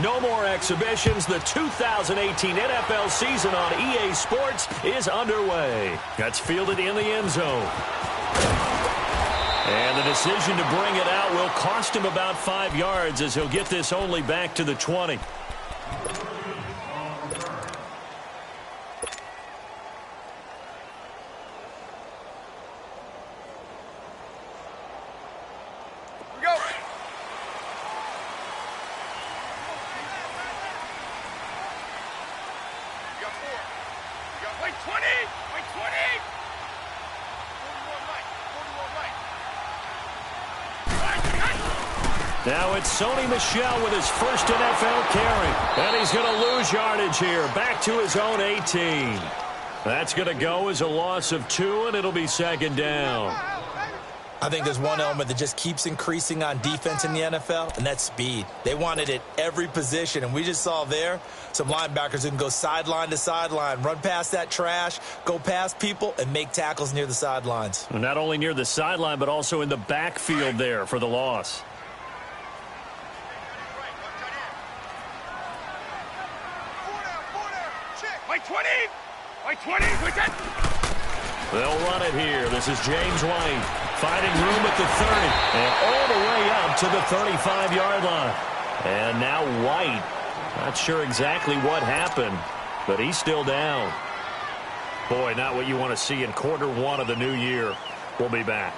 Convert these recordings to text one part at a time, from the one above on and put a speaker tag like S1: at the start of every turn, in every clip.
S1: No more exhibitions. The 2018 NFL season on EA Sports is underway. That's fielded in the end zone. And the decision to bring it out will cost him about 5 yards as he'll get this only back to the 20. Now it's Sony Michel with his first NFL carry. And he's going to lose yardage here. Back to his own 18. That's going to go as a loss of 2, and it'll be second down.
S2: I think there's one element that just keeps increasing on defense in the NFL, and that's speed. They want it at every position, and we just saw there some linebackers who can go sideline to sideline, run past that trash, go past people, and make tackles near the sidelines.
S1: Not only near the sideline, but also in the backfield there for the loss. They'll run it here. This is James White finding room at the 30 and all the way up to the 35-yard line. And now White, not sure exactly what happened, but he's still down. Boy, not what you want to see in quarter 1 of the new year. We'll be back.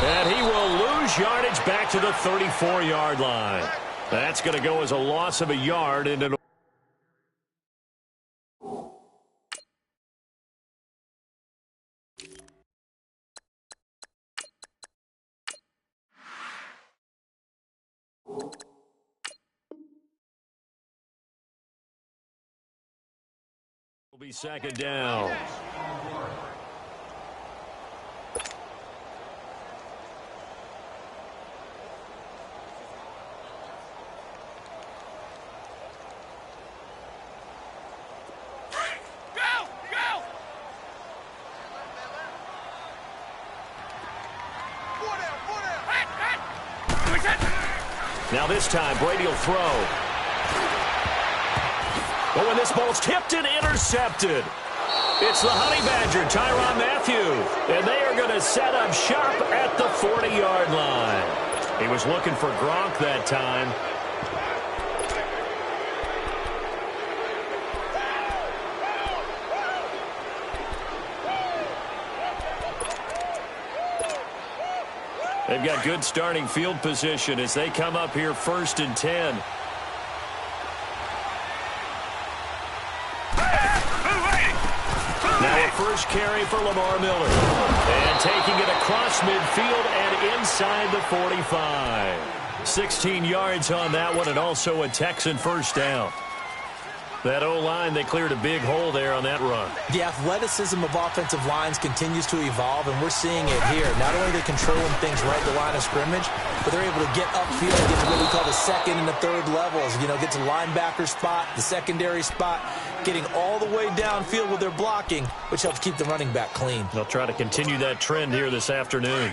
S1: And he will lose yardage back to the 34-yard line. That's going to go as a loss of a yard. And it'll be second down. Now this time, Brady will throw. Oh, and this ball's tipped and intercepted. It's the Honey Badger, Tyrann Mathieu. And they are going to set up shop at the 40-yard line. He was looking for Gronk that time. They've got good starting field position as they come up here 1st and 10. Now a first carry for Lamar Miller. And taking it across midfield and inside the 45. 16 yards on that one, and also a Texan first down. That O-line, they cleared a big hole there on that run.
S2: The athleticism of offensive lines continues to evolve, and we're seeing it here. Not only are they controlling things right at the line of scrimmage, but they're able to get upfield and get to what we call the second and the third levels. You know, get to the linebacker spot, the secondary spot, getting all the way downfield with their blocking, which helps keep the running back clean.
S1: They'll try to continue that trend here this afternoon.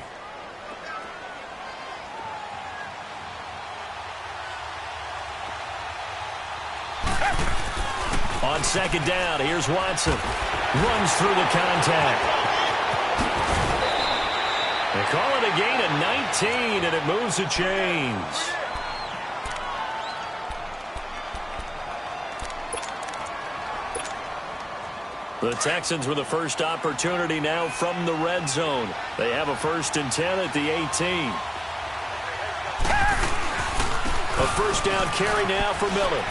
S1: On second down, here's Watson. Runs through the contact. They call it a gain of 19, and it moves the chains. The Texans with the first opportunity now from the red zone. They have a 1st and 10 at the 18. A first down carry now for Miller.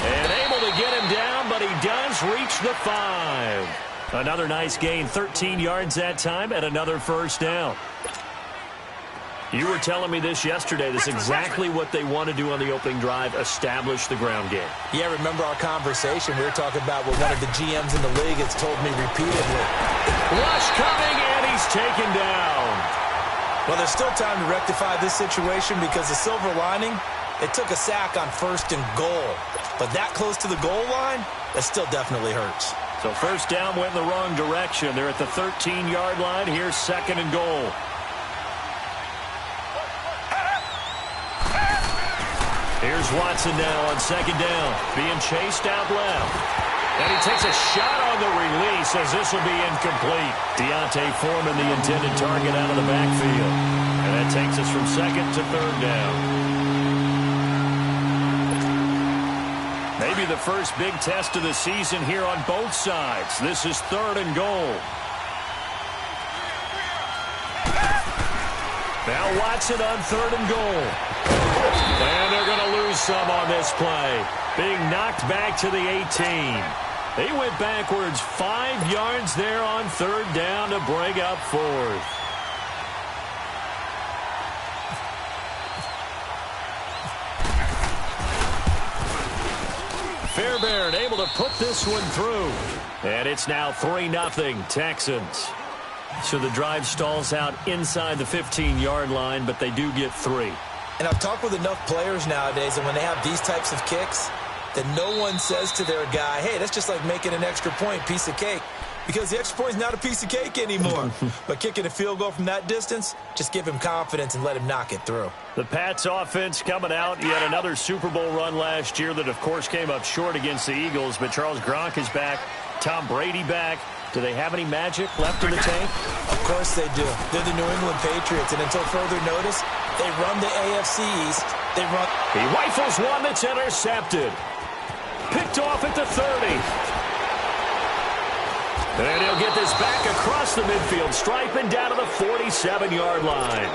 S1: And able to get him down, but he does reach the 5. Another nice gain, 13 yards that time, and another first down. You were telling me this yesterday. This is exactly what they want to do on the opening drive, establish the ground game.
S2: Yeah, remember our conversation? We were talking about what one of the GMs in the league has told me repeatedly.
S1: Rush coming, and he's taken down.
S2: Well, there's still time to rectify this situation because the silver lining, It took a sack on 1st and goal. But that close to the goal line, that still definitely hurts.
S1: So first down went in the wrong direction. They're at the 13-yard line. Here's 2nd and goal. Here's Watson now on 2nd down. Being chased out left. And he takes a shot on the release as this will be incomplete. Deontay Foreman, the intended target, out of the backfield. And that takes us from 2nd to 3rd down. Maybe the first big test of the season here on both sides. This is 3rd and goal. Now Watson on 3rd and goal. And they're going to lose some on this play. Being knocked back to the 18. They went backwards 5 yards there on 3rd down to bring up 4th. Fairbairn able to put this one through. And it's now 3-0 Texans. So the drive stalls out inside the 15-yard line, but they do get 3.
S2: And I've talked with enough players nowadays, and when they have these types of kicks, that no one says to their guy, hey, that's just like making an extra point, piece of cake. Because the extra point is not a piece of cake anymore. But kicking a field goal from that distance, just give him confidence and let him knock it through.
S1: The Pats offense coming out. Yet another Super Bowl run last year that, of course, came up short against the Eagles. But Charles Gronk is back. Tom Brady back. Do they have any magic left in the tank?
S2: Of course they do. They're the New England Patriots. And until further notice, they run the AFC East.
S1: He rifles one that's intercepted. Picked off at the 30. And he'll get this back across the midfield stripe and down to the 47-yard line.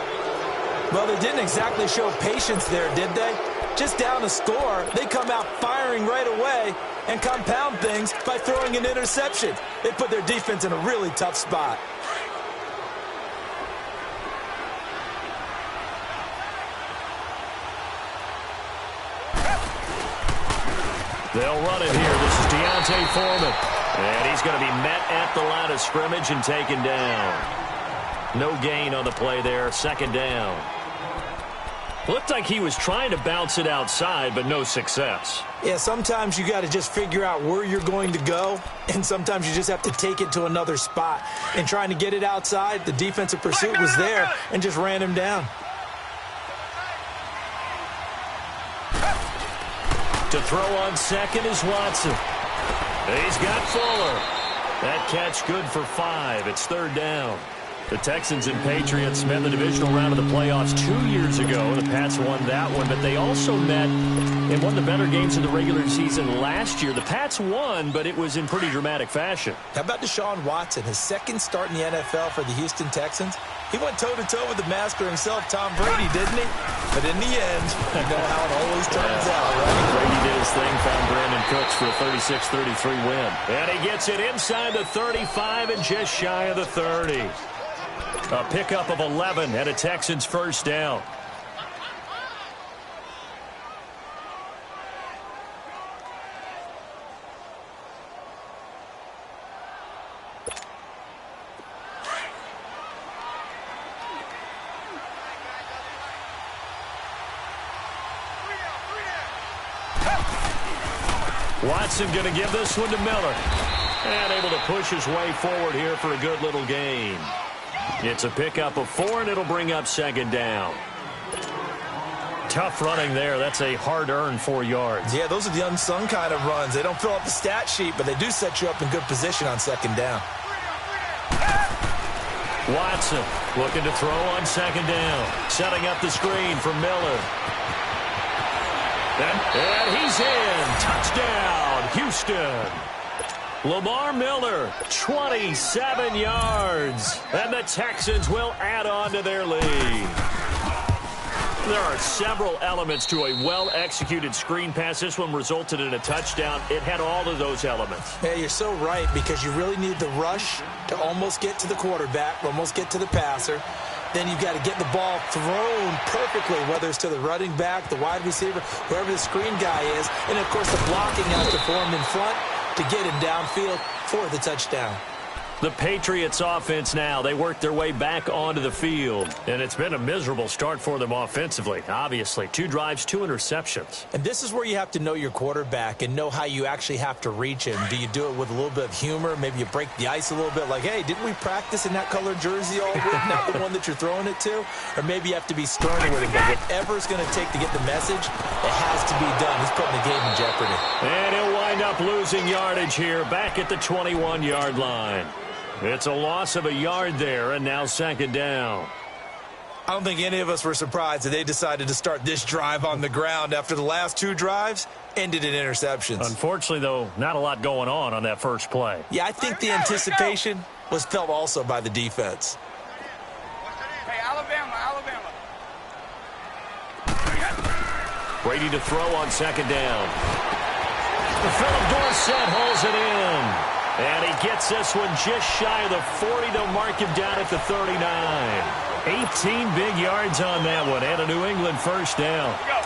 S2: Well, they didn't exactly show patience there, did they? Just down a score, they come out firing right away and compound things by throwing an interception. They put their defense in a really tough spot.
S1: They'll run it here. This is Deontay Foreman. And he's going to be met at the line of scrimmage and taken down. No gain on the play there. 2nd down. Looked like he was trying to bounce it outside, but no success.
S2: Yeah, sometimes you got to just figure out where you're going to go, and sometimes you just have to take it to another spot. And trying to get it outside, the defensive pursuit was there and just ran him down.
S1: To throw on 2nd is Watson. He's got Fuller. That catch good for 5. It's 3rd down. The Texans and Patriots met in the divisional round of the playoffs 2 years ago. The Pats won that one, but they also met in one of the better games of the regular season last year. The Pats won, but it was in pretty dramatic fashion.
S2: How about Deshaun Watson, his 2nd start in the NFL for the Houston Texans? He went toe-to-toe with the master himself, Tom Brady, didn't he? But in the end, you know how it always turns out, right?
S1: Brady did his thing, found Brandon Cooks for a 36-33 win. And he gets it inside the 35 and just shy of the 30. A pickup of 11 and a Texans first down. Watson going to give this one to Miller. And able to push his way forward here for a good little gain. It's a pickup of 4, and it'll bring up 2nd down. Tough running there. That's a hard-earned 4 yards.
S2: Yeah, those are the unsung kind of runs. They don't fill up the stat sheet, but they do set you up in good position on 2nd down.
S1: Watson looking to throw on 2nd down. Setting up the screen for Miller. And he's in. Touchdown, Houston. Lamar Miller, 27 yards. And the Texans will add on to their lead. There are several elements to a well-executed screen pass. This one resulted in a touchdown. It had all of those elements.
S2: Yeah, you're so right, because you really need the rush to almost get to the quarterback, almost get to the passer. Then you've got to get the ball thrown perfectly, whether it's to the running back, the wide receiver, whoever the screen guy is. And, of course, the blocking has to form in front to get him downfield for the touchdown.
S1: The Patriots offense now, they work their way back onto the field. And it's been a miserable start for them offensively, obviously. 2 drives, 2 interceptions.
S2: And this is where you have to know your quarterback and know how you actually have to reach him. Do you do it with a little bit of humor? Maybe you break the ice a little bit like, hey, didn't we practice in that color jersey all week? Not the one that you're throwing it to? Or maybe you have to be sterner with him. But whatever it's going to take to get the message, it has to be done. He's putting the game in jeopardy.
S1: And he'll wind up losing yardage here back at the 21-yard line. It's a loss of a yard there, and now 2nd down.
S2: I don't think any of us were surprised that they decided to start this drive on the ground after the last 2 drives ended in interceptions.
S1: Unfortunately, though, not a lot going on that first play.
S2: Yeah, I think the anticipation was felt also by the defense.
S3: Hey, Alabama.
S1: Brady to throw on 2nd down. Philip Dorsett holds it in. And he gets this one just shy of the 40. They'll mark him down at the 39. 18 big yards on that one, and a New England first down.
S3: Go.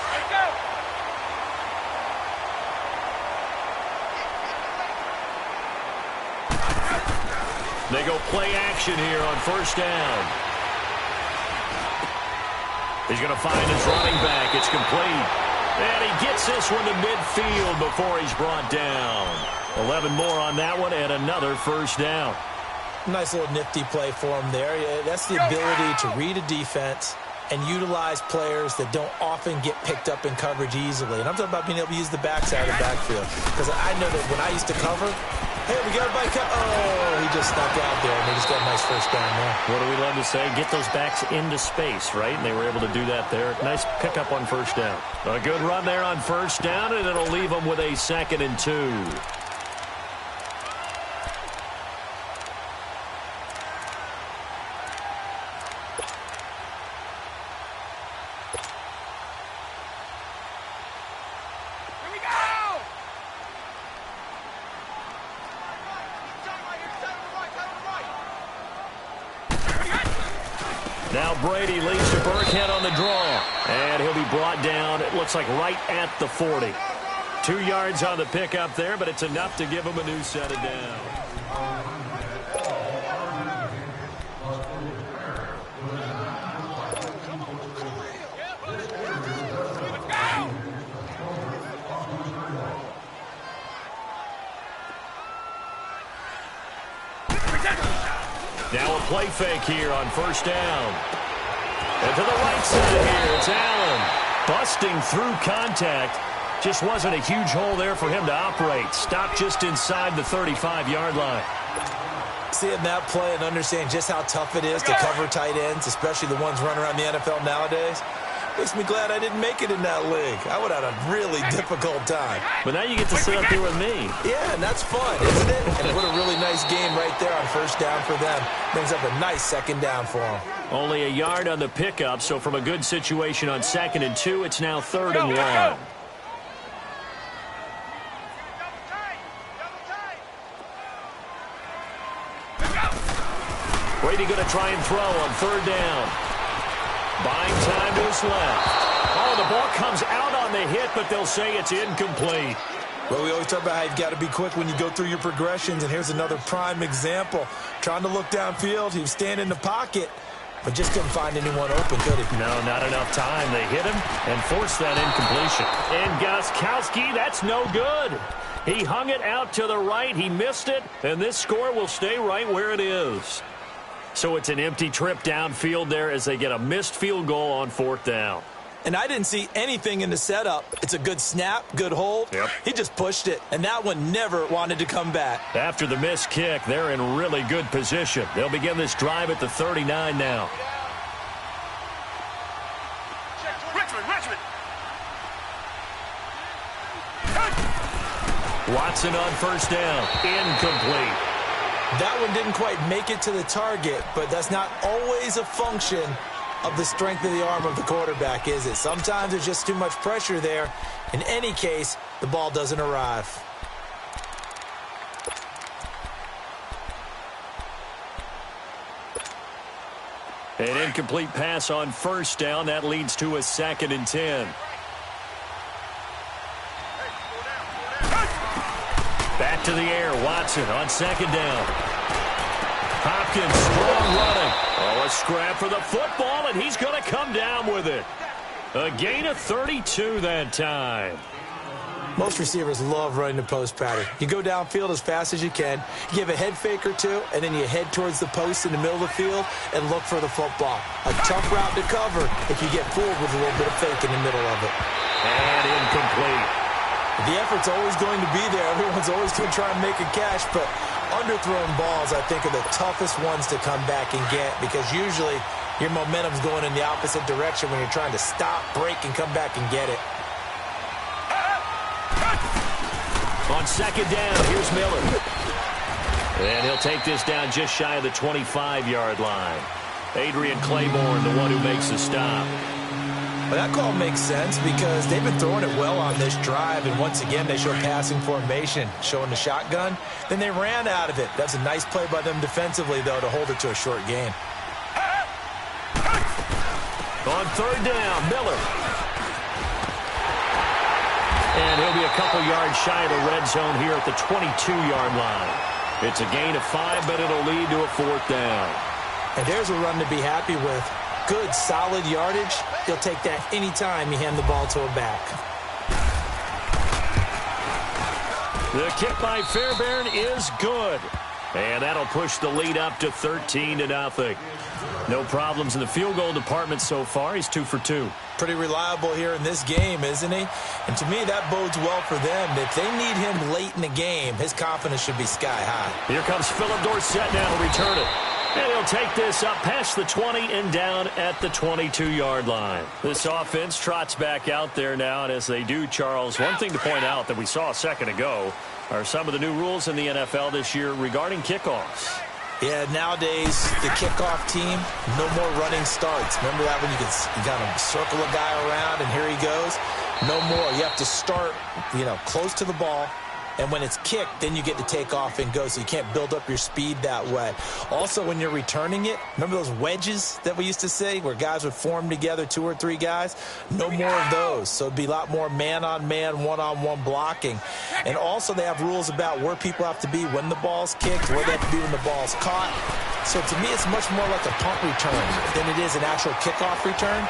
S1: They go play action here on 1st down. He's going to find his running back. It's complete. And he gets this one to midfield before he's brought down. 11 more on that one, and another first down.
S2: Nice little nifty play for him there. Yeah, that's the ability to read a defense and utilize players that don't often get picked up in coverage easily. And I'm talking about being able to use the backside of the backfield. Because I know that when I used to cover, hey, we got a bike. Oh, he just snuck out there, and they just got a nice first down there.
S1: What do we love to say? Get those backs into space, right? And they were able to do that there. Nice pickup on 1st down. A good run there on 1st down, and it'll leave them with a 2nd and 2. Now Brady leads to Burkhead on the draw. And he'll be brought down, it looks like right at the 40. 2 yards on the pickup there, but it's enough to give him a new set of downs. Now a play fake here on 1st down. And to the right side here, it's Allen. Busting through contact. Just wasn't a huge hole there for him to operate. Stopped just inside the 35-yard line.
S2: Seeing that play and understanding just how tough it is to cover tight ends, especially the ones running around the NFL nowadays, makes me glad I didn't make it in that league. I would have had a really difficult time.
S1: But now you get to sit up here with me.
S2: Yeah, and that's fun, isn't it? And what a really nice game right there on 1st down for them. Brings up a nice 2nd down for them.
S1: Only a yard on the pickup, so from a good situation on 2nd and 2, it's now 3rd and 1. Brady going to try and throw on 3rd down. Buying time to his left. Oh, the ball comes out on the hit, but they'll say it's incomplete.
S2: Well, we always talk about how you've got to be quick when you go through your progressions, and here's another prime example. Trying to look downfield, he was standing in the pocket, but just couldn't find anyone open, could he?
S1: No, not enough time. They hit him and forced that incompletion. And Gostkowski, that's no good. He hung it out to the right. He missed it, and this score will stay right where it is. So it's an empty trip downfield there as they get a missed field goal on 4th down.
S2: And I didn't see anything in the setup. It's a good snap, good hold.
S1: Yep.
S2: He just pushed it, and that one never wanted to come back.
S1: After the missed kick, they're in really good position. They'll begin this drive at the 39 now.
S3: Richmond.
S1: Watson on 1st down. Incomplete.
S2: That one didn't quite make it to the target, but that's not always a function of the strength of the arm of the quarterback, is it? Sometimes there's just too much pressure there. In any case, the ball doesn't arrive.
S1: An incomplete pass on 1st down. That leads to a 2nd and 10. Back to the air. Watson on 2nd down. Hopkins strong running. Oh, a scrap for the football, and he's going to come down with it. A gain of 32 that time.
S2: Most receivers love running the post pattern. You go downfield as fast as you can, you give a head fake or two, and then you head towards the post in the middle of the field and look for the football. A tough route to cover if you get fooled with a little bit of fake in the middle of it.
S1: And incomplete.
S2: The effort's always going to be there. Everyone's always going to try and make a catch, but underthrown balls, I think, are the toughest ones to come back and get because usually your momentum's going in the opposite direction when you're trying to stop, break, and come back and get it.
S1: On second down, here's Miller. And he'll take this down just shy of the 25-yard line. Adrian Claiborne, the one who makes the stop.
S2: Well, that call makes sense because they've been throwing it well on this drive, and once again they show passing formation, showing the shotgun. Then they ran out of it. That's a nice play by them defensively, though, to hold it to a short gain.
S1: On third down, Miller. And he'll be a couple yards shy of the red zone here at the 22-yard line. It's a gain of 5, but it'll lead to a fourth down.
S2: And there's a run to be happy with. Good, solid yardage. He'll take that anytime you hand the ball to a back.
S1: The kick by Fairbairn is good. And that'll push the lead up to 13-0. No problems in the field goal department so far. He's 2 for 2.
S2: Pretty reliable here in this game, isn't he? And to me, that bodes well for them. If they need him late in the game, his confidence should be sky high.
S1: Here comes Philip Dorsett now to return it. And he'll take this up past the 20 and down at the 22-yard line. This offense trots back out there now, and as they do, Charles, one thing to point out that we saw a second ago are some of the new rules in the NFL this year regarding kickoffs.
S2: Yeah, nowadays, the kickoff team, no more running starts. Remember that when you got to circle a guy around and here he goes? No more. You have to start, close to the ball. And when it's kicked, then you get to take off and go, so you can't build up your speed that way. Also, when you're returning it, remember those wedges that we used to say where guys would form together, 2 or 3 guys? No more of those. So it'd be a lot more man-on-man, one-on-one blocking. And also they have rules about where people have to be when the ball's kicked, where they have to be when the ball's caught. So to me, it's much more like a punt return than it is an actual kickoff return.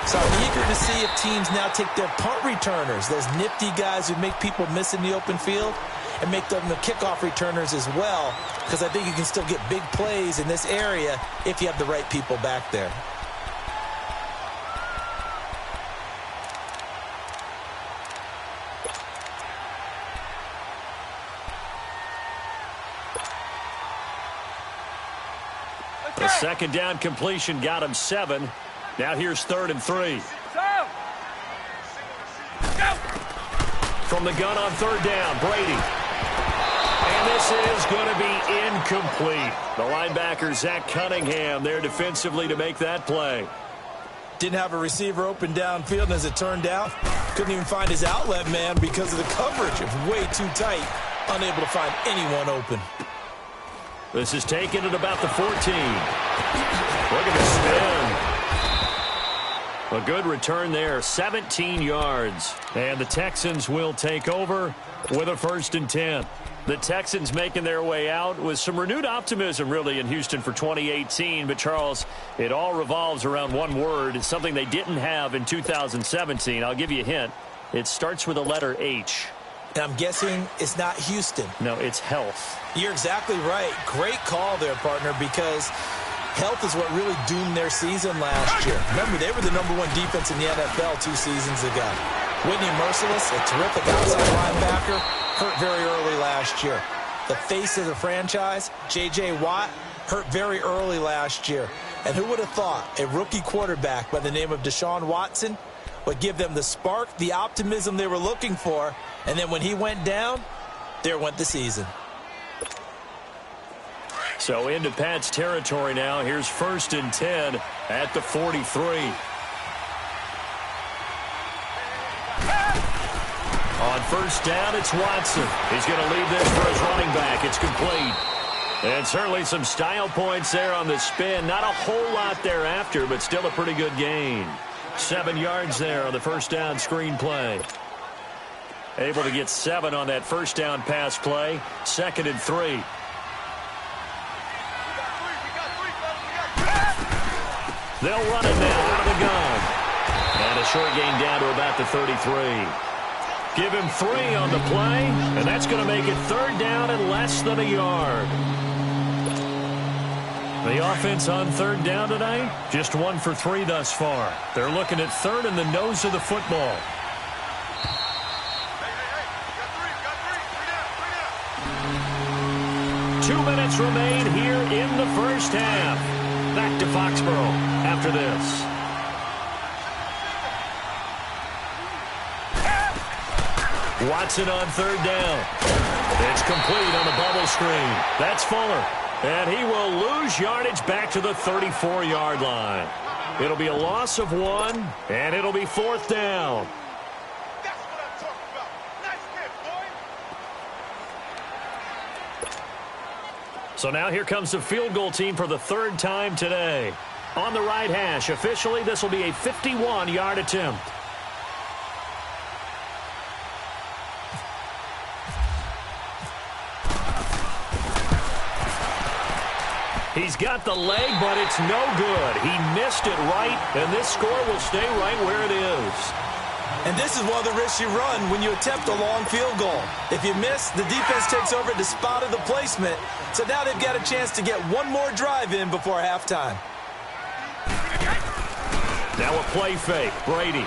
S2: So I'm eager to see if teams now take their punt returners, those nifty guys who make people miss in the open field, and make them the kickoff returners as well, because I think you can still get big plays in this area if you have the right people back there.
S1: A second down completion got him 7. Now here's 3rd and 3. From the gun on 3rd down, Brady. And this is going to be incomplete. The linebacker, Zach Cunningham, there defensively to make that play.
S2: Didn't have a receiver open downfield, and as it turned out, couldn't even find his outlet man because of the coverage. It was way too tight, unable to find anyone open.
S1: This is taken at about the 14. Look at the spin. A good return there, 17 yards. And the Texans will take over with a 1st and 10. The Texans making their way out with some renewed optimism, really, in Houston for 2018. But, Charles, it all revolves around one word. It's something they didn't have in 2017. I'll give you a hint. It starts with the letter H.
S2: And I'm guessing it's not Houston.
S1: No, it's health.
S2: You're exactly right. Great call there, partner, because health is what really doomed their season last year. Remember, they were the #1 defense in the NFL 2 seasons ago. Whitney Merciless, a terrific outside linebacker, hurt very early last year. The face of the franchise, J.J. Watt, hurt very early last year. And who would have thought a rookie quarterback by the name of Deshaun Watson would give them the spark, the optimism they were looking for, and then when he went down, there went the season.
S1: So into Pat's territory now. Here's 1st and 10 at the 43. On 1st down, it's Watson. He's going to leave this for his running back. It's complete. And certainly some style points there on the spin. Not a whole lot thereafter, but still a pretty good gain. 7 yards there on the 1st down screen play. Able to get 7 on that 1st down pass play. 2nd and 3. They'll run it now out of the gun. And a short gain down to about the 33. Give him 3 on the play, and that's going to make it third down and less than a yard. The offense on third down tonight, just 1 for 3 thus far. They're looking at third in the nose of the football. Hey, 2 minutes remain here in the first half. Back to Foxborough after this. Watson on third down. It's complete on the bubble screen. That's Fuller. And he will lose yardage back to the 34-yard line. It'll be a loss of 1, and it'll be fourth down.
S3: That's what I'm talking about. Nice hit, boy.
S1: So now here comes the field goal team for the third time today. On the right hash, officially this will be a 51-yard attempt. He's got the leg, but it's no good. He missed it right, and this score will stay right where it is.
S2: And this is one of the risks you run when you attempt a long field goal. If you miss, the defense takes over at the spot of the placement. So now they've got a chance to get one more drive in before halftime.
S1: Now a play fake. Brady.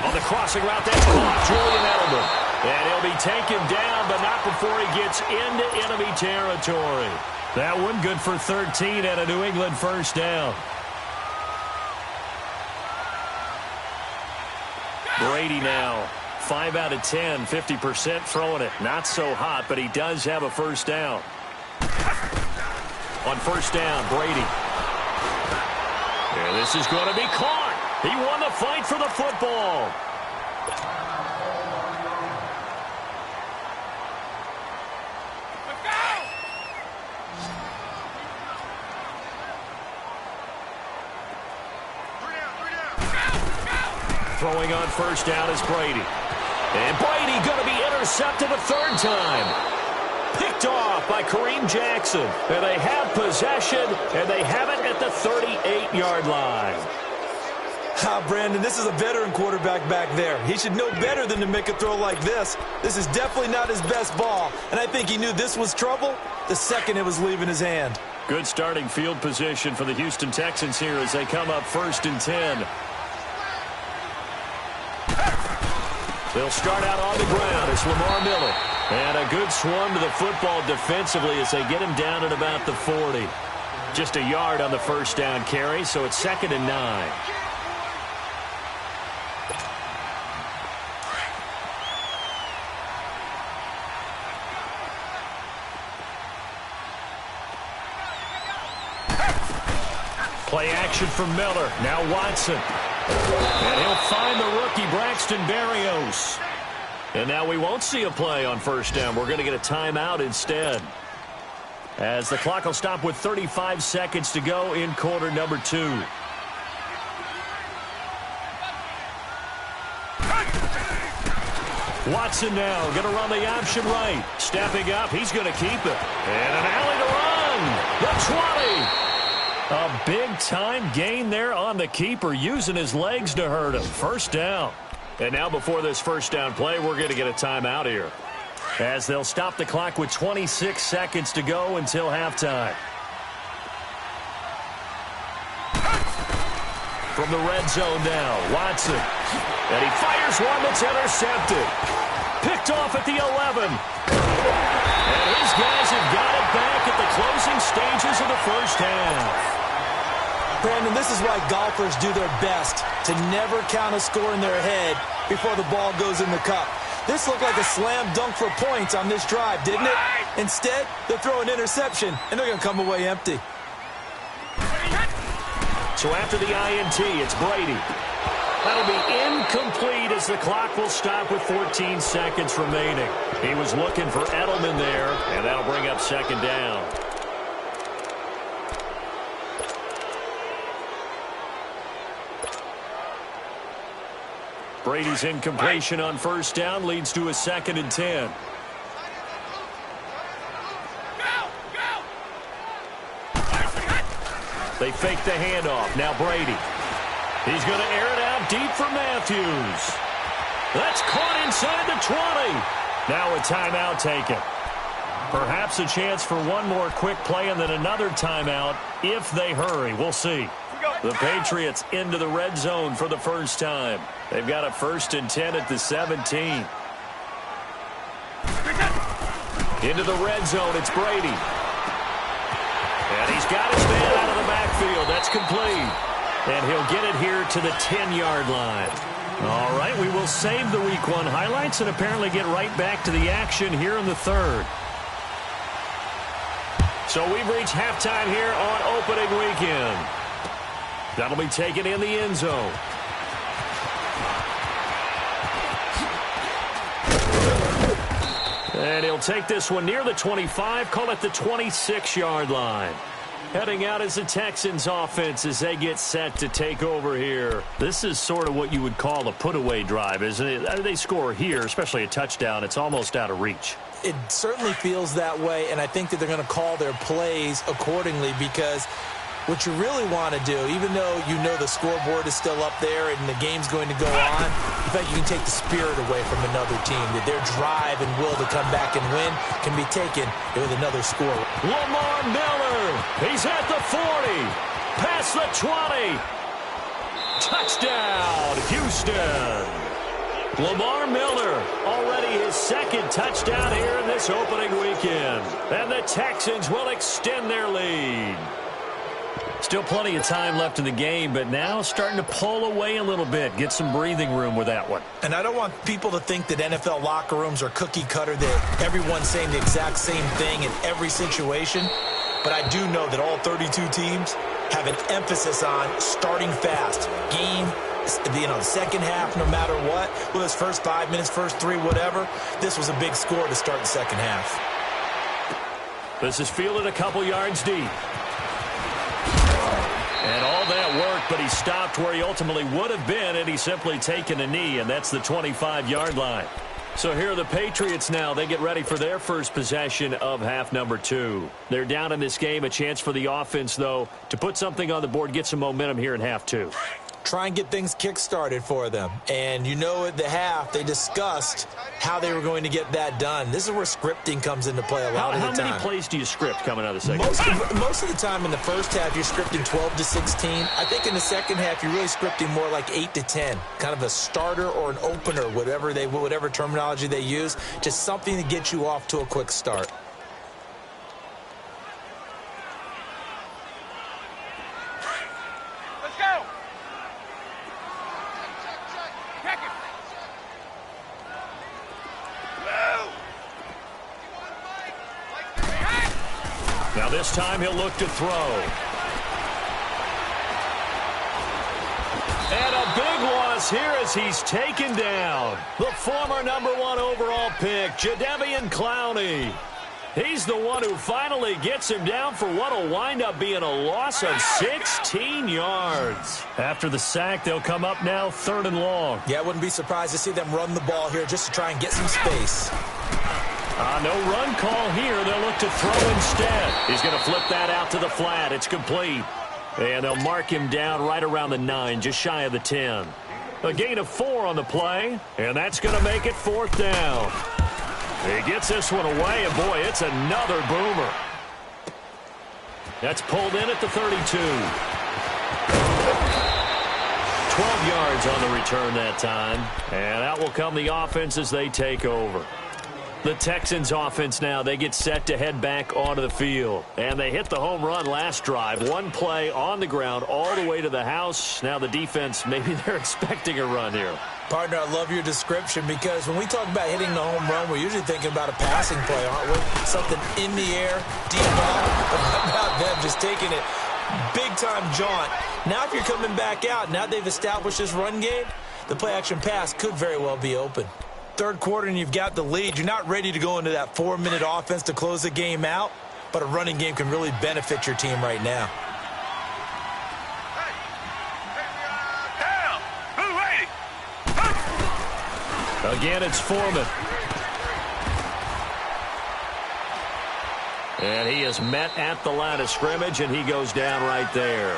S1: On the crossing route, that's caught. Julian Edelman. And he'll be taken down, but not before he gets into enemy territory. That one good for 13 and a New England first down. Brady now, 5 out of 10, 50% throwing it. Not so hot, but he does have a first down. On first down, Brady. And this is going to be caught. He won the fight for the football. Throwing on first down is Brady. And Brady going to be intercepted a third time. Picked off by Kareem Jackson. And they have possession, and they have it at the 38-yard line.
S2: Brandon, this is a veteran quarterback back there. He should know better than to make a throw like this. This is definitely not his best ball, and I think he knew this was trouble the second it was leaving his hand.
S1: Good starting field position for the Houston Texans here as they come up 1st and 10. They'll start out on the ground. It's Lamar Miller. And a good swung to the football defensively as they get him down at about the 40. Just a yard on the first down carry, so it's 2nd and 9. Play action from Miller. Now Watson. And he'll find the rookie Braxton Berrios. And now we won't see a play on first down. We're going to get a timeout instead. As the clock will stop with 35 seconds to go in quarter number 2. Watson now going to run the option right. Stepping up, he's going to keep it. And an alley to run. The 20. A big-time gain there on the keeper, using his legs to hurt him. First down. And now before this first down play, we're going to get a timeout here, as they'll stop the clock with 26 seconds to go until halftime. From the red zone now, Watson. And he fires one that's intercepted. Picked off at the 11. And his guys have got it back at the closing stages of the first half.
S2: Brandon, this is why golfers do their best to never count a score in their head before the ball goes in the cup. This looked like a slam dunk for points on this drive, didn't it? Instead, they throw an interception, and they're going to come away empty.
S1: So after the INT, it's Brady. That'll be incomplete as the clock will stop with 14 seconds remaining. He was looking for Edelman there, and that'll bring up 2nd down. Brady's incompletion on first down leads to a 2nd and 10. They fake the handoff. Now Brady. He's going to air it out deep for Matthews. That's caught inside the 20. Now a timeout taken. Perhaps a chance for one more quick play and then another timeout if they hurry. We'll see. The Patriots into the red zone for the first time. They've got a 1st and 10 at the 17. Into the red zone, it's Brady. And he's got his man out of the backfield. That's complete. And he'll get it here to the 10-yard line. All right, we will save the Week 1 highlights and apparently get right back to the action here in the third. So we've reached halftime here on opening weekend. That'll be taken in the end zone. And he'll take this one near the 25, call it the 26-yard line. Heading out as the Texans offense as they get set to take over here. This is sort of what you would call a put-away drive, isn't it? They score here, especially a touchdown. It's almost out of reach.
S2: It certainly feels that way, and I think that they're going to call their plays accordingly because what you really want to do, even though you know the scoreboard is still up there and the game's going to go on, in fact, you can take the spirit away from another team, that their drive and will to come back and win can be taken with another score.
S1: Lamar Miller, he's at the 40, past the 20. Touchdown, Houston. Lamar Miller, already his 2nd touchdown here in this opening weekend. And the Texans will extend their lead. Still plenty of time left in the game, but now starting to pull away a little bit. Get some breathing room with that one.
S2: And I don't want people to think that NFL locker rooms are cookie cutter, that everyone's saying the exact same thing in every situation. But I do know that all 32 teams have an emphasis on starting fast. Game, the second half, no matter what. Well, this first 5 minutes, first 3, whatever. This was a big score to start the second half.
S1: This is fielded a couple yards deep. And all that worked, but he stopped where he ultimately would have been had he simply taken a knee, and that's the 25-yard line. So here are the Patriots now. They get ready for their first possession of half number 2. They're down in this game. A chance for the offense, though, to put something on the board, get some momentum here in half 2.
S2: Try and get things kick-started for them. And you know at the half, they discussed how they were going to get that done. This is where scripting comes into play a lot of the time.
S1: How many plays do you script coming out of the second half?
S2: Most of the time in the first half, you're scripting 12 to 16. I think in the second half, you're really scripting more like 8 to 10. Kind of a starter or an opener, whatever terminology they use. Just something to get you off to a quick start.
S1: Now this time he'll look to throw. And a big loss here as he's taken down. The former #1 overall pick, Jadeveon Clowney. He's the one who finally gets him down for what will wind up being a loss of 16 yards. After the sack, they'll come up now 3rd and long.
S2: Yeah, I wouldn't be surprised to see them run the ball here just to try and get some space.
S1: No run call here. They'll look to throw instead. He's going to flip that out to the flat. It's complete. And they'll mark him down right around the 9, just shy of the 10. A gain of 4 on the play, and that's going to make it 4th down. He gets this one away, and boy, it's another boomer. That's pulled in at the 32. 12 yards on the return that time. And out will come the offense as they take over. The Texans offense now, they get set to head back onto the field. And they hit the home run last drive. One play on the ground all the way to the house. Now the defense, maybe they're expecting a run here.
S2: Partner, I love your description because when we talk about hitting the home run, we're usually thinking about a passing play, aren't we? Something in the air, deep ball. But how about them just taking it big-time jaunt? Now if you're coming back out, now they've established this run game, the play-action pass could very well be open. Third quarter and you've got the lead. You're not ready to go into that 4-minute offense to close the game out, but a running game can really benefit your team right now.
S1: Again, it's Foreman. And he is met at the line of scrimmage, and he goes down right there.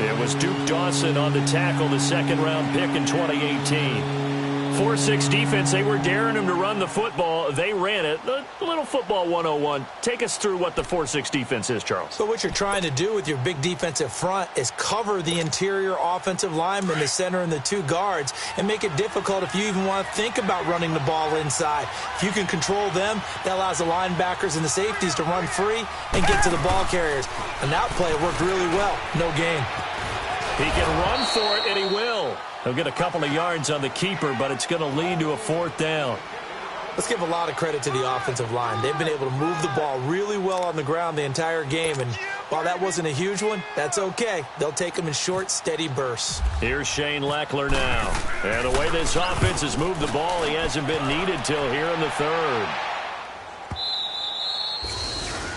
S1: It was Duke Dawson on the tackle, the second-round pick in 2018. 4-6 defense, they were daring him to run the football. They ran it. A little football 101. Take us through what the 4-6 defense is, Charles.
S2: So what you're trying to do with your big defensive front is cover the interior offensive lineman, the center, and the two guards, and make it difficult if you even want to think about running the ball inside. If you can control them, that allows the linebackers and the safeties to run free and get to the ball carriers. And that play worked really well. No gain.
S1: He can run for it, and he will. He'll get a couple of yards on the keeper, but it's going to lead to a fourth down.
S2: Let's give a lot of credit to the offensive line. They've been able to move the ball really well on the ground the entire game, and while that wasn't a huge one, that's okay. They'll take them in short, steady bursts.
S1: Here's Shane Leckler now. And the way this offense has moved the ball, he hasn't been needed till here in the third.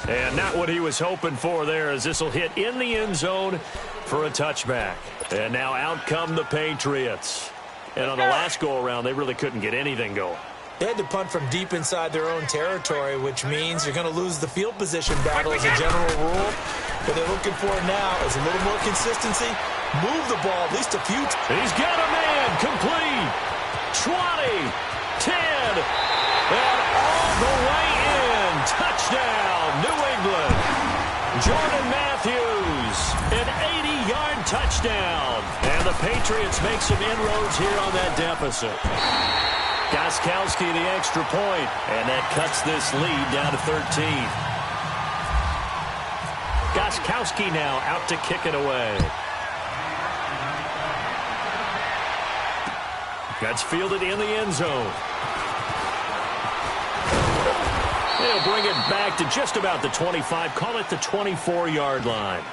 S1: And not what he was hoping for there, as this will hit in the end zone for a touchback. And now out come the Patriots. And on the last go-around, they really couldn't get anything going.
S2: They had to punt from deep inside their own territory, which means you're going to lose the field position battle as a general rule. What they're looking for now is a little more consistency. Move the ball at least a few times.
S1: He's got a man complete. 20, 10, and all the way in. Touchdown, New England. Jordan Matthews, an 80-yard touchdown. And the Patriots make some inroads here on that deficit. Gostkowski the extra point, and that cuts this lead down to 13. Gostkowski now out to kick it away. That's fielded in the end zone. They'll bring it back to just about the 25, call it the 24-yard line.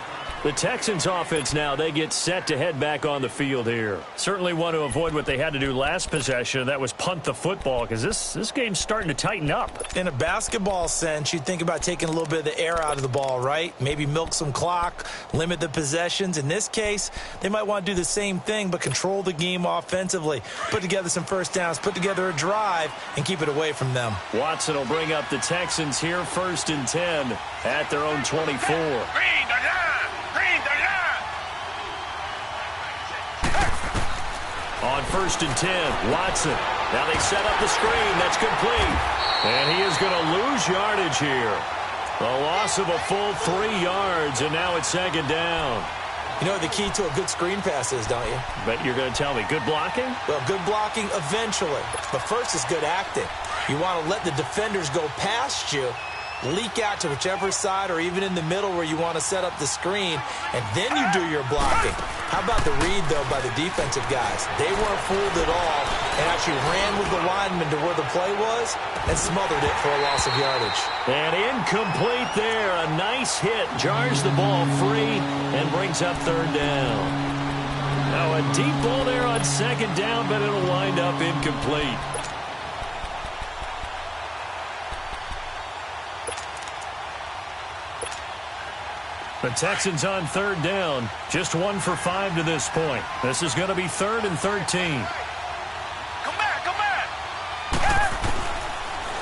S1: The Texans offense now, they get set to head back on the field here. Certainly want to avoid what they had to do last possession. That was punt the football, because this game's starting to tighten up.
S2: In a basketball sense, you think about taking a little bit of the air out of the ball, right? Maybe milk some clock, limit the possessions. In this case, they might want to do the same thing, but control the game offensively. Put together some first downs, put together a drive, and keep it away from them.
S1: Watson will bring up the Texans here, 1st and 10 at their own 24. On 1st and 10, Watson. Now they set up the screen. That's complete. And he is going to lose yardage here. A loss of a full 3 yards, and now it's 2nd down.
S2: You know what the key to a good screen pass is, don't you?
S1: Bet you're going to tell me. Good blocking?
S2: Well, good blocking eventually. But first is good acting. You want to let the defenders go past you, leak out to whichever side or even in the middle where you want to set up the screen, and then you do your blocking. How about the read, though, by the defensive guys? They weren't fooled at all and actually ran with the lineman to where the play was and smothered it for a loss of yardage.
S1: And incomplete there. A nice hit. Jars the ball free and brings up 3rd down. Now a deep ball there on 2nd down, but it'll wind up incomplete. The Texans on 3rd down. Just 1 for 5 to this point. This is going to be 3rd and 13.
S3: Come back!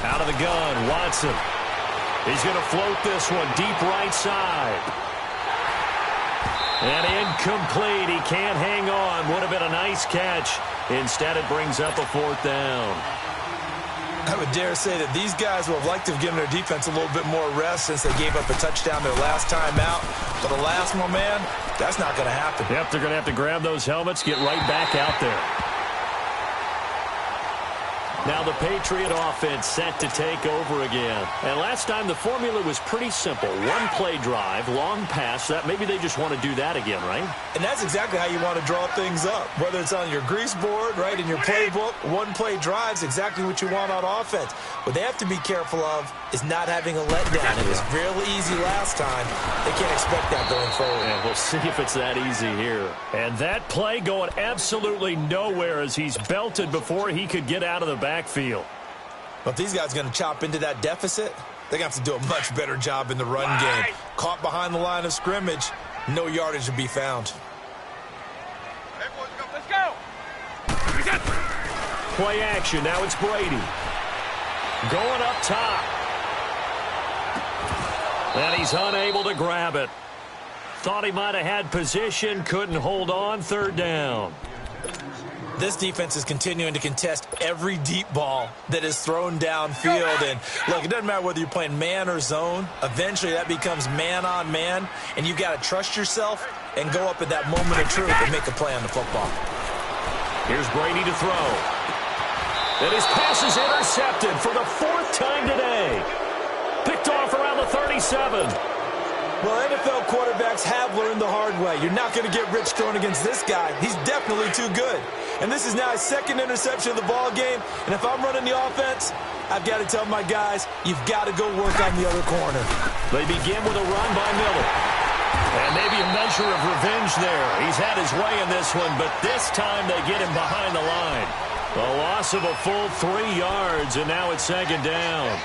S1: Out of the gun, Watson. He's going to float this one deep right side. And incomplete. He can't hang on. Would have been a nice catch. Instead, it brings up a 4th down.
S2: I would dare say that these guys would have liked to have given their defense a little bit more rest since they gave up a touchdown their last time out. But alas, my man, that's not going to happen.
S1: Yep, they're going to have to grab those helmets, get right back out there. Now the Patriot offense set to take over again. And last time the formula was pretty simple. 1 play drive, long pass. That maybe they just want to do that again, right?
S2: And that's exactly how you want to draw things up. Whether it's on your grease board, right, in your playbook, 1 play drive's exactly what you want on offense. What they have to be careful of is not having a letdown. It was real easy last time. They can't expect that going forward.
S1: And we'll see if it's that easy here. And that play going absolutely nowhere as he's belted before he could get out of the backfield.
S2: But if these guys are going to chop into that deficit, they're going to have to do a much better job in the run game. Caught behind the line of scrimmage, no yardage to be found.
S3: Hey, boys, let's go!
S1: Play action. Now it's Brady. Going up top. And he's unable to grab it. Thought he might have had position, couldn't hold on, third down.
S2: This defense is continuing to contest every deep ball that is thrown downfield. And, look, it doesn't matter whether you're playing man or zone. Eventually, that becomes man-on-man, and you've got to trust yourself and go up at that moment of truth and make a play on the football.
S1: Here's Brady to throw. And his pass is intercepted for the fourth time today. Picked off around the 37.
S2: Well, NFL quarterbacks have learned the hard way. You're not going to get rich throwing against this guy. He's definitely too good. And this is now his second interception of the ball game. And if I'm running the offense, I've got to tell my guys, you've got to go work on the other corner.
S1: They begin with a run by Miller. And maybe a measure of revenge there. He's had his way in this one, but this time they get him behind the line. A loss of a full 3 yards, and now it's second down.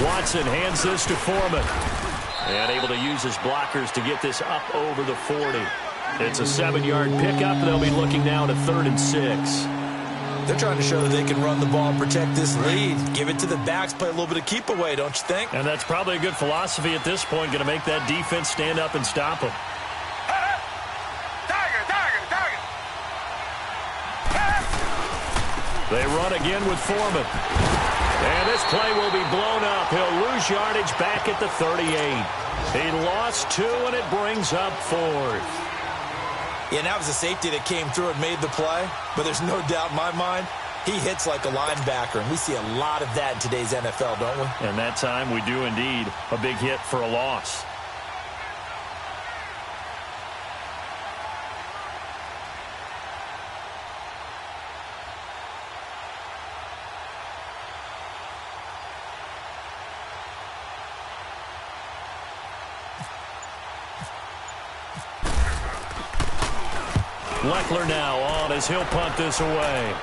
S1: Watson hands this to Foreman. And able to use his blockers to get this up over the 40. It's a 7-yard pickup. They'll be looking now to 3rd and 6.
S2: They're trying to show that they can run the ball and protect this lead. Give it to the backs, play a little bit of keep away, don't you think?
S1: And that's probably a good philosophy at this point. Going to make that defense stand up and stop them. They run again with Foreman. And this play will be blown up. He'll lose yardage back at the 38. He lost 2, and it brings up 4th.
S2: Yeah, and that was a safety that came through and made the play. But there's no doubt in my mind, he hits like a linebacker. And we see a lot of that in today's NFL, don't we?
S1: And that time we do indeed. A big hit for a loss. Leckler now on as he'll punt this away.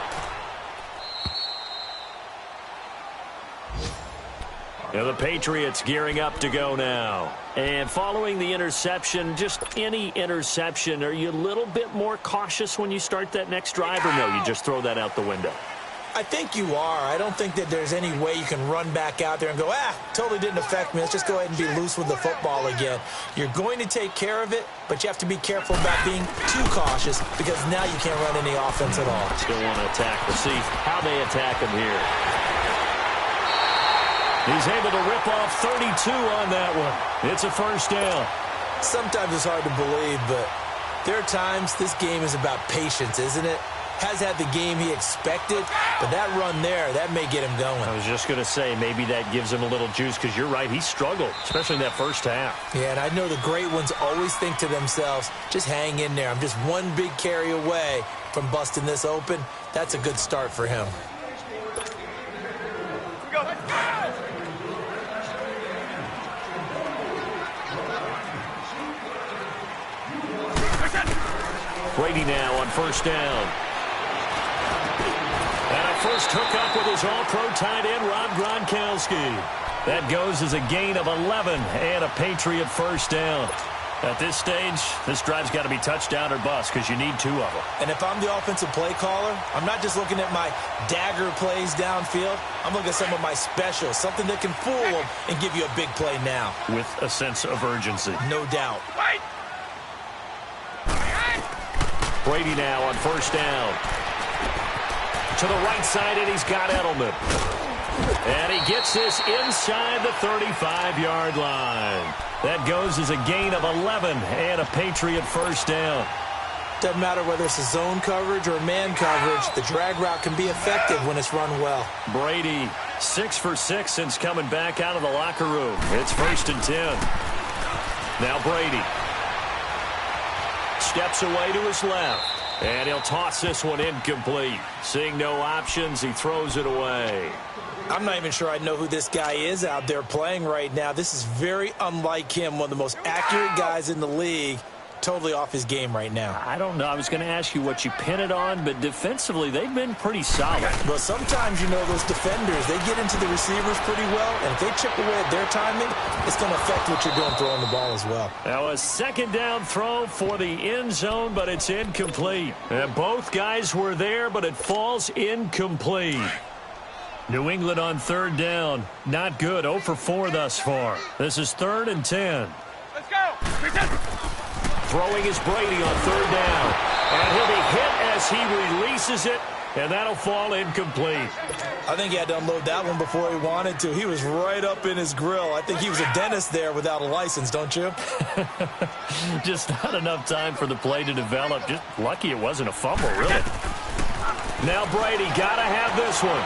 S1: And the Patriots gearing up to go now. And following the interception, just any interception, are you a little bit more cautious when you start that next drive, or no, you just throw that out the window?
S2: I think you are. I don't think that there's any way you can run back out there and go, totally didn't affect me. Let's just go ahead and be loose with the football again. You're going to take care of it, but you have to be careful about being too cautious because now you can't run any offense at all.
S1: Still want to attack. We'll see how they attack him here. He's able to rip off 32 on that one. It's a first down.
S2: Sometimes it's hard to believe, but there are times this game is about patience, isn't it? Has had the game he expected, but that run there, that may get him going.
S1: I was just going to say, maybe that gives him a little juice, because you're right, he struggled, especially in that first half.
S2: Yeah, and I know the great ones always think to themselves, just hang in there. I'm just one big carry away from busting this open. That's a good start for him.
S1: Brady now on first down. And a first hookup with his all-pro tight end, Rob Gronkowski. That goes as a gain of 11 and a Patriot first down. At this stage, this drive's got to be touchdown or bust because you need 2 of them.
S2: And if I'm the offensive play caller, I'm not just looking at my dagger plays downfield. I'm looking at some of my specials, something that can fool them and give you a big play now.
S1: With a sense of urgency.
S2: No doubt.
S1: Brady now on first down. To the right side, and he's got Edelman. And he gets this inside the 35-yard line. That goes as a gain of 11 and a Patriot first down.
S2: Doesn't matter whether it's a zone coverage or man coverage, the drag route can be effective when it's run well.
S1: Brady, 6 for 6 since coming back out of the locker room. It's 1st and 10. Now Brady steps away to his left. And he'll toss this one incomplete. Seeing no options, he throws it away.
S2: I'm not even sure I know who this guy is out there playing right now. This is very unlike him, one of the most accurate guys in the league. totally off his game right now.
S1: I don't know. I was going to ask you what you pin it on, but defensively, they've been pretty solid.
S2: But sometimes, those defenders, they get into the receivers pretty well, and if they chip away at their timing, it's going to affect what you're doing throwing the ball as well.
S1: Now a second down throw for the end zone, but it's incomplete. And both guys were there, but it falls incomplete. New England on third down. Not good. 0 for 4 thus far. This is 3rd and 10.
S3: Let's go.
S1: Throwing is Brady on third down. And he'll be hit as he releases it, and that'll fall incomplete.
S2: I think he had to unload that one before he wanted to. He was right up in his grill. I think he was a dentist there without a license, don't you?
S1: Just not enough time for the play to develop. Just lucky it wasn't a fumble, really. Now Brady got to have this one.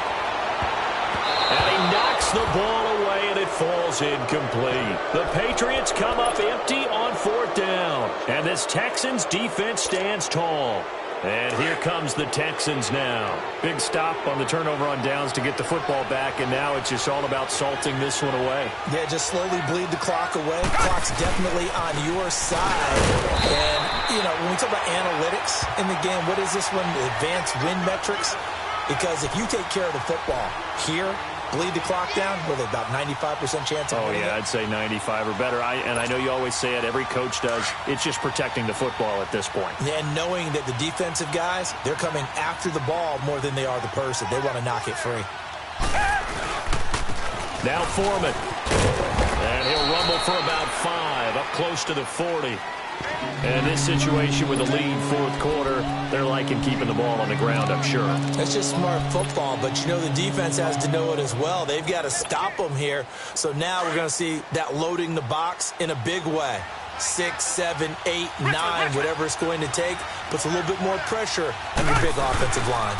S1: And he knocks the ball away, and it falls incomplete. The Patriots come up empty on 4th down. And this Texans defense stands tall. And here comes the Texans now. Big stop on the turnover on downs to get the football back, and now it's just all about salting this one away.
S2: Yeah, just slowly bleed the clock away. Clock's definitely on your side. And, when we talk about analytics in the game, what is this one? Advanced win metrics? Because if you take care of the football here, bleed the clock down, with about 95% chance of winning it.
S1: I'd say 95 or better. And I know you always say it, every coach does. It's just protecting the football at this point.
S2: Yeah, and knowing that the defensive guys, they're coming after the ball more than they are the person. They want to knock it free.
S1: Now Foreman. And he'll rumble for about 5, up close to the 40. And this situation with the lead 4th quarter, they're liking keeping the ball on the ground, I'm sure.
S2: It's just smart football, but the defense has to know it as well. They've got to stop them here. So now we're going to see that loading the box in a big way. 6, 7, 8, 9, whatever it's going to take, puts a little bit more pressure on your big offensive line.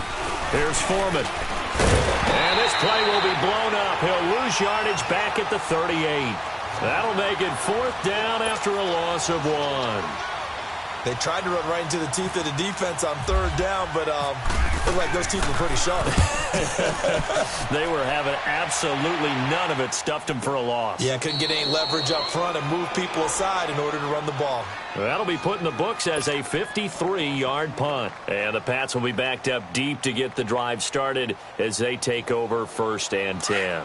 S1: Here's Foreman. And this play will be blown up. He'll lose yardage back at the 38. That'll make it 4th down after a loss of 1.
S2: They tried to run right into the teeth of the defense on 3rd down, but it looked like those teeth were pretty sharp.
S1: They were having absolutely none of it, stuffed them for a loss.
S2: Yeah, couldn't get any leverage up front and move people aside in order to run the ball.
S1: That'll be put in the books as a 53-yard punt. And the Pats will be backed up deep to get the drive started as they take over 1st and 10.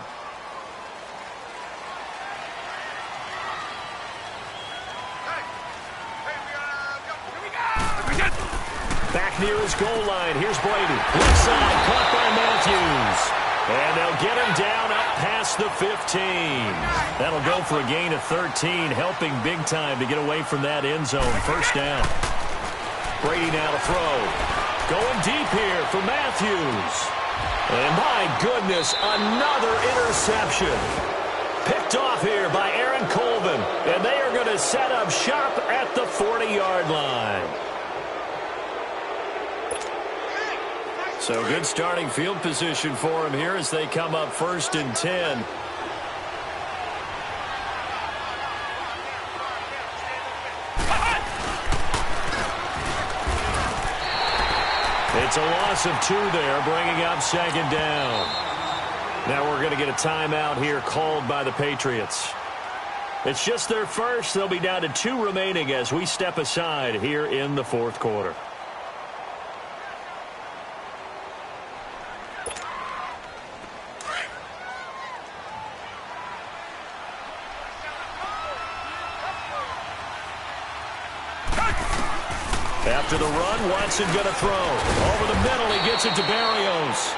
S1: Back near his goal line. Here's Brady. Left side, caught by Matthews. And they'll get him down up past the 15. That'll go for a gain of 13, helping big time to get away from that end zone. 1st down. Brady now to throw. Going deep here for Matthews. And my goodness, another interception. Picked off here by Aaron Colvin. And they are going to set up shop at the 40-yard line. So good starting field position for him here as they come up 1st and 10. It's a loss of 2 there, bringing up 2nd down. Now we're going to get a timeout here called by the Patriots. It's just their first. They'll be down to 2 remaining as we step aside here in the 4th quarter. After the run, Watson going to throw. Over the middle, he gets it to Berrios.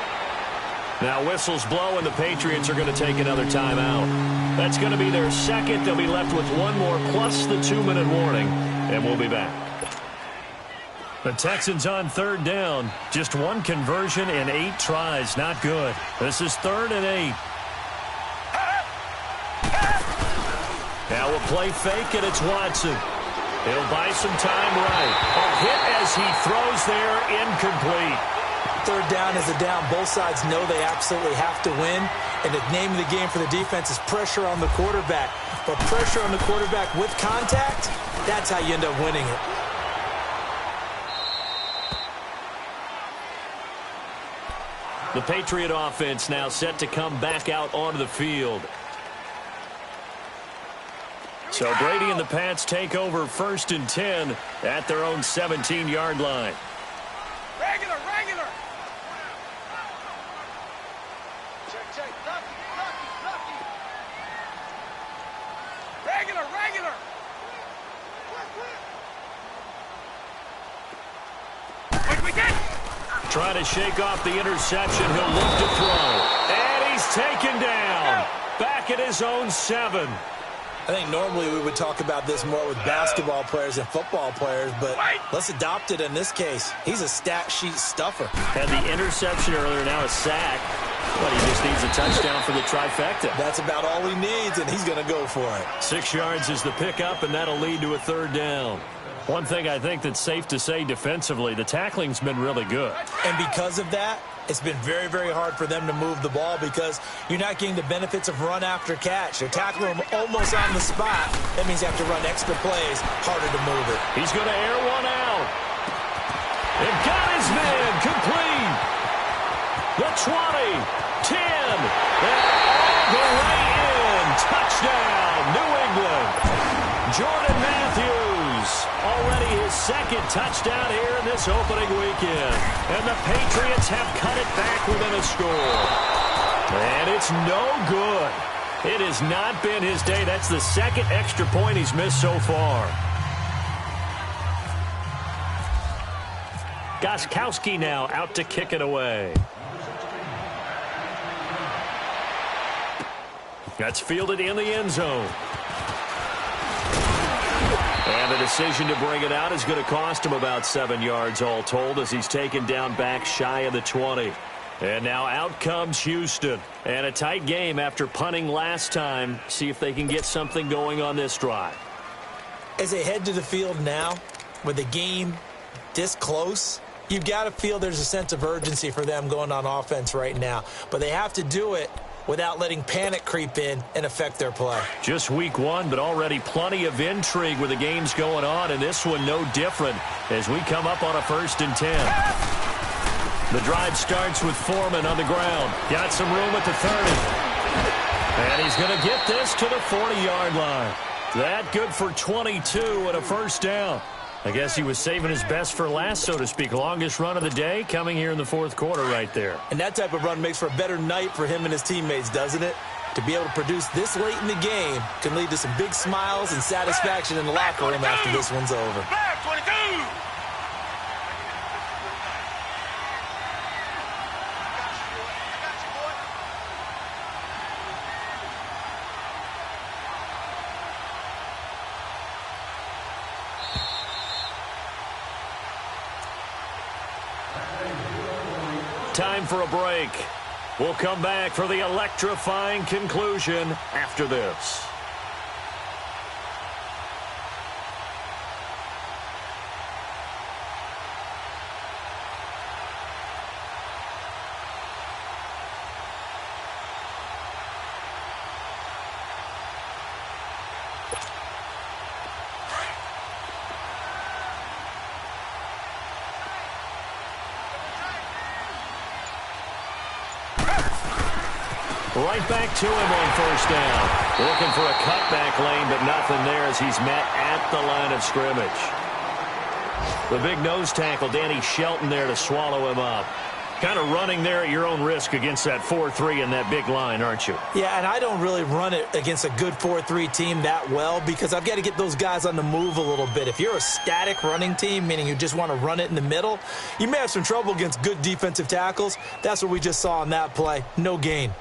S1: Now whistles blow, and the Patriots are going to take another timeout. That's going to be their second. They'll be left with 1 more plus the 2-minute warning, and we'll be back. The Texans on 3rd down. Just 1 conversion in 8 tries. Not good. This is 3rd and 8. Now a play fake, and it's Watson. He'll buy some time right. A hit as he throws there, incomplete.
S2: 3rd down is a down. Both sides know they absolutely have to win. And the name of the game for the defense is pressure on the quarterback. But pressure on the quarterback with contact, that's how you end up winning it.
S1: The Patriot offense now set to come back out onto the field. So Brady and the Pats take over 1st and 10 at their own 17-yard line.
S3: Regular. Check. Lucky. Regular. What we get?
S1: Trying to shake off the interception. He'll look to throw. And he's taken down. Back at his own 7.
S2: I think normally we would talk about this more with basketball players and football players, but let's adopt it in this case. He's a stat sheet stuffer.
S1: Had the interception earlier, now a sack. But he just needs a touchdown for the trifecta.
S2: That's about all he needs, and he's going to go for it.
S1: 6 yards is the pickup, and that'll lead to a 3rd down. One thing I think that's safe to say defensively, the tackling's been really good.
S2: And because of that, it's been very, very hard for them to move the ball because you're not getting the benefits of run after catch. They're tackling him almost on the spot. That means you have to run extra plays, harder to move it.
S1: He's going to air one out. And got his man complete. The 20, 10, and all the way in. Touchdown, New England. Jordan Matthews, already his 2nd touchdown here in this opening weekend. And the Patriots have cut it back within a score. And it's no good. It has not been his day. That's the 2nd extra point he's missed so far. Gostkowski now out to kick it away. That's fielded in the end zone. And the decision to bring it out is going to cost him about 7 yards all told as he's taken down back shy of the 20. And now out comes Houston. And a tight game after punting last time. See if they can get something going on this drive.
S2: As they head to the field now, with the game this close, you've got to feel there's a sense of urgency for them going on offense right now. But they have to do it without letting panic creep in and affect their play.
S1: Just week 1, but already plenty of intrigue with the games going on, and this one no different as we come up on a 1st and 10. The drive starts with Foreman on the ground. Got some room at the 30. And he's going to get this to the 40-yard line. That good for 22 and a 1st down. I guess he was saving his best for last, so to speak. Longest run of the day coming here in the 4th quarter right there.
S2: And that type of run makes for a better night for him and his teammates, doesn't it? To be able to produce this late in the game can lead to some big smiles and satisfaction in the locker room after this one's over.
S3: Back, 22.
S1: Time for a break. We'll come back for the electrifying conclusion after this. Right back to him on 1st down. Looking for a cutback lane, but nothing there as he's met at the line of scrimmage. The big nose tackle, Danny Shelton, there to swallow him up. Kind of running there at your own risk against that 4-3 and that big line, aren't you?
S2: Yeah, and I don't really run it against a good 4-3 team that well because I've got to get those guys on the move a little bit. If you're a static running team, meaning you just want to run it in the middle, you may have some trouble against good defensive tackles. That's what we just saw on that play. No gain.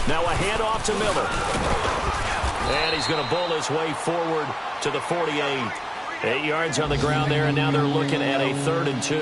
S1: Now a handoff to Miller. And he's going to bowl his way forward to the 48. 8 yards on the ground there, and now they're looking at a 3rd and 2.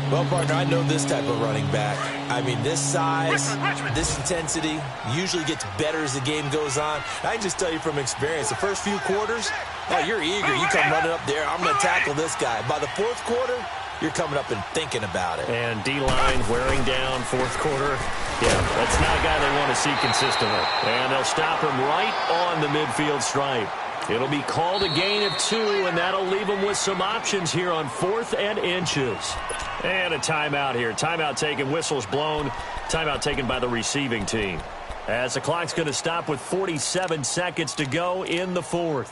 S2: Well, partner, I know this type of running back. I mean, this size, this intensity usually gets better as the game goes on. I can just tell you from experience, the first few quarters, oh, you're eager. You come running up there, I'm going to tackle this guy. By the 4th quarter, you're coming up and thinking about it.
S1: And D-line wearing down 4th quarter. Yeah, that's not a guy they want to see consistently. And they'll stop him right on the midfield stripe. It'll be called a gain of 2, and that'll leave them with some options here on 4th and inches. And a timeout here. Timeout taken, whistles blown. Timeout taken by the receiving team. As the clock's going to stop with 47 seconds to go in the 4th.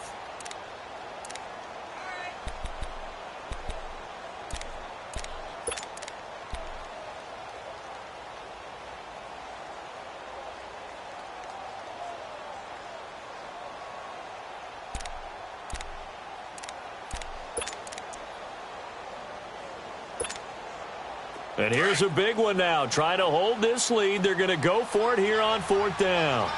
S1: And here's a big one now. Trying to hold this lead. They're going to go for it here on 4th down.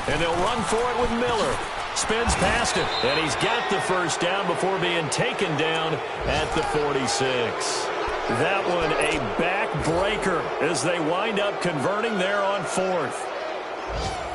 S1: And they'll run for it with Miller. Spins past him. And he's got the first down before being taken down at the 46. That one a backbreaker as they wind up converting there on 4th.